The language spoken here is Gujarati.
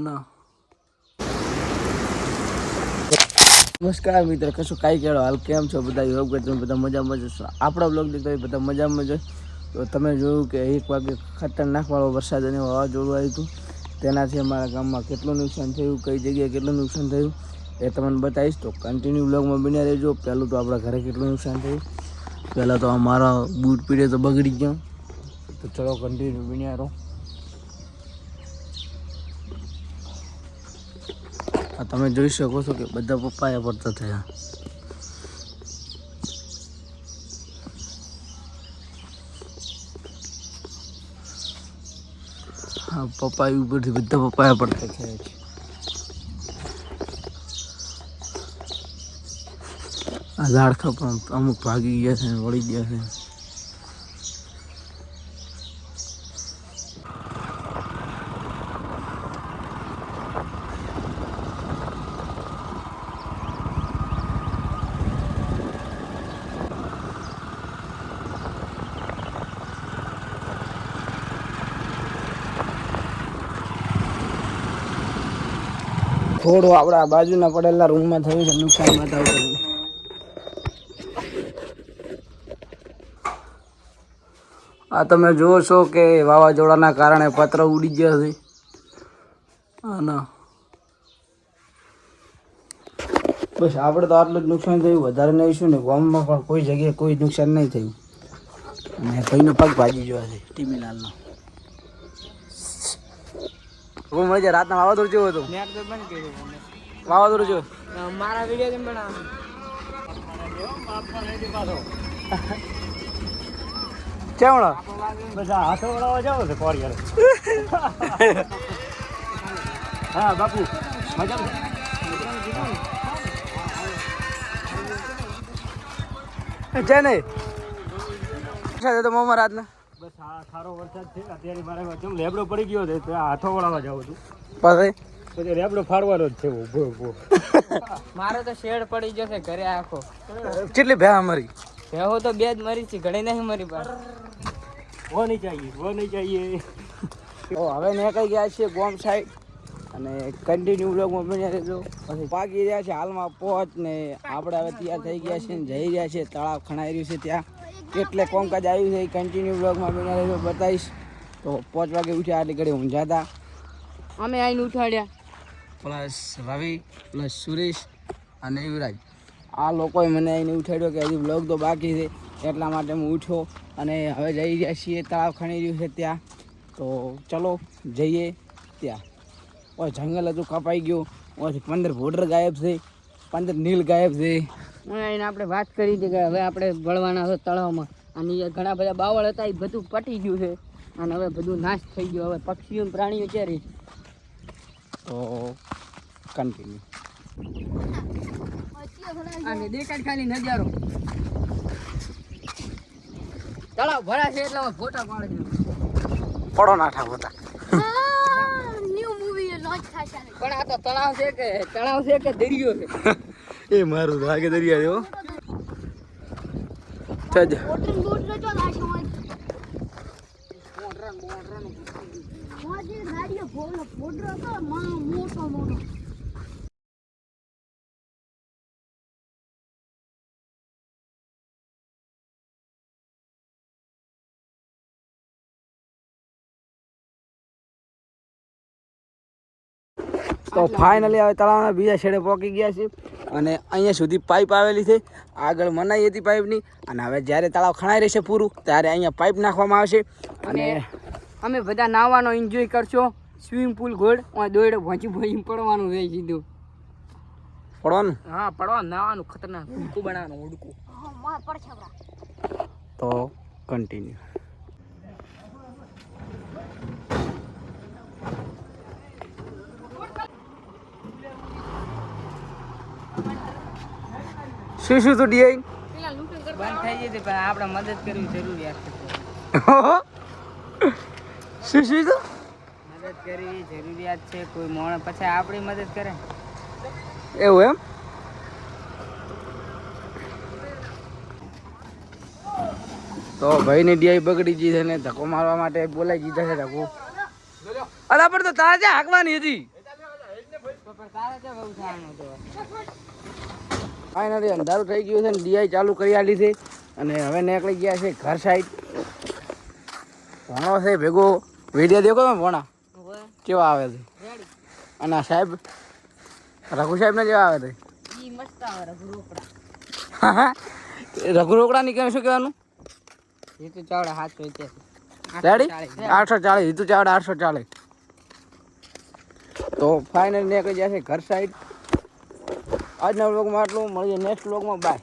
ના નમસ્કાર મિત્ર, કશું કાંઈ કહેવાય હાલ કેમ છો બધા? યોગ કે તમે બધા મજામાં જશો? આપણા બ્લોગ દેખતા બધા મજામાં જ. તો તમે જોયું કે 1 વાગે ખતરનાક વાળો વરસાદ અને વાવાઝોડું આવ્યું હતું. તેનાથી અમારા ગામમાં કેટલું નુકસાન થયું, કઈ જગ્યાએ કેટલું નુકસાન થયું એ તમને બતાવીશ. તો કન્ટિન્યુ બ્લોગમાં બન્યા રહેજો. પહેલું તો આપણા ઘરે કેટલું નુકસાન થયું. પહેલાં તો અમારા બૂટ પીડે તો બગડી ગયો. તો ચલો કન્ટિન્યુ બન્યા રહો. તમે જોઈ શકો છો કે બધા પપ્પાયા પડતા થયા. હા, પપ્પાઈ ઉપરથી બધા પપ્પાયા પડતા થયા છે. આ ઝાડખા પણ અમુક ભાગી ગયા છે, વળી ગયા છે. થોડું આપણા બાજુના પડેલા રૂમમાં થયું છે નુકસાન. બતાવું આ તમે જુઓ છો કે વાવાઝોડાના કારણે પત્ર ઉડી ગયા છે. ના બસ આપણે તો આટલું જ નુકસાન થયું, વધારે નહીં શું ને. ગામમાં પણ કોઈ જગ્યાએ કોઈ નુકસાન નહીં થયું. અને ભાઈનો પગ ભાજી ગયો છે ટીમીલાલનો. હું મળી જાય રાતના વાવાઝોડું જેવું હતું. વાવાઝોડું જેવું મારા વિડીયો બનાવ કેવડો બધા હાથો વળાવવા જાવ છે કોરિયર. હા બાપુ મજા છે ને તો મોમાં રાતના બસ આ સારો વરસાદ છે. અત્યારે મારે લેબડો પડી ગયો છે તો હાથો વળાવવા જાવ છું. પછી લેબડો ફાડવાનો જ છે. ઉભો ઉભો મારો તો શેડ પડી જશે ઘરે આખો. કેટલી ભે મરી? ભેહો તો 2 જ મરી છે, ઘણી નહીં મરી પાસે. વો નહીં ચાહીએ. હવે નીકળી ગયા છીએ ગોમ સાઈડ અને કન્ટિન્યુ બ્લોગમાં બન્યા રહેજો. પછી પાકી રહ્યા છે હાલમાં પહોંચ ને આપણે હવે તૈયાર થઈ ગયા છે ને જઈ રહ્યા છે. તળાવ ખણાઈ રહ્યું છે ત્યાં એટલે કોમકાજ આવ્યું છે. કન્ટિન્યુ બ્લોગમાં બન્યા રહેજો, બતાવીશ. તો 5 વાગે ઉઠ્યા આટલી ઘડી ઊંઝા હતા. અમે આવીને ઉઠાડ્યા પ્લસ રવિ પ્લસ સુરેશ અને યુવરાજ. આ લોકોએ મને આવીને ઉઠાડ્યો કે હજી બ્લોગ તો બાકી છે, એટલા માટે હું ઉઠ્યો. અને હવે જઈ રહ્યા છીએ તળાવ ખણી રહ્યું છે ત્યાં. તો ચલો જઈએ ત્યાં. ઓય જંગલ હતું કપાઈ ગયું. ઓયથી 15 ભોડર ગાયબ છે, 15 નીલ ગાયબ છે. એને આપણે વાત કરી હતી કે હવે આપણે વળવાના છે તળાવમાં. અને ઘણા બધા બાવળ હતા એ બધું પટી ગયું છે અને હવે બધું નાશ થઈ ગયું. હવે પક્ષીઓ પ્રાણીઓ ક્યારે તો કન્ટિન્યુ અને દેખાડ ખાલી નજારો. તળાવ ભરા છે એટલે ફોટા પાડે છે. પડો નાઠા હોતા પણ આ તો તળાવ છે કે દરિયો છે? એ મારું ભાગે દરિયા જેવો. તો ફાઇનલી હવે તળાવના બીજા છેડે પહોંચી ગયા છે અને અહીંયા સુધી પાઇપ આવેલી છે. આગળ મનાઈ હતી પાઇપની અને હવે જ્યારે તળાવ ખણાઈ રહેશે પૂરું ત્યારે અહીંયા પાઇપ નાખવામાં આવશે. અને અમે બધા નાવાનો એન્જોય કરશો. સ્વિમિંગ પુલ ગોળ દોડે ભોંચી પડવાનું રહે સીધું. પડવાનું? હા પડવાનું, નાવાનું ખતરનાક ઉડકું બનાવવાનું. ઉડકું તો કન્ટિન્યુ. શું તો ડીઆઈ બંધ થઈ જતી પણ આપણે મદદ કરવી જરૂરિયાત છે. શું તો મદદ કરવી જરૂરિયાત છે. કોઈ મોણ પછી આપણી મદદ કરે એવું એમ? તો ભાઈની ડીઆઈ બગડી ગઈ છે ને ધક્કો મારવા માટે બોલાવી દીધા છે. ધક્કો અલા પણ તો તાજા હાંકવાની હતી. ફાઇનલી અંધારું થઈ ગયું છે ને ડીઆઈ ચાલુ કરી આલી છે અને હવે નીકળી ગયા છે ઘર સાઈડ. ભણો છે ભેગો વિડીયો દેખો તમે ભણા કેવા આવે છે અને આ સાહેબ રઘુ સાહેબ ને જેવા આવે છે. રઘુ રોકડા ની કેમ શું કહેવાનું? રીતુ ચાવડા 781 રેડી 840 રીતુ ચાવડા 840. તો ફાઇનલ નીકળી જશે ઘર સાઈડ. આજના વ્લોગમાં આટલું, મળીએ નેક્સ્ટ વ્લોગમાં. બાય.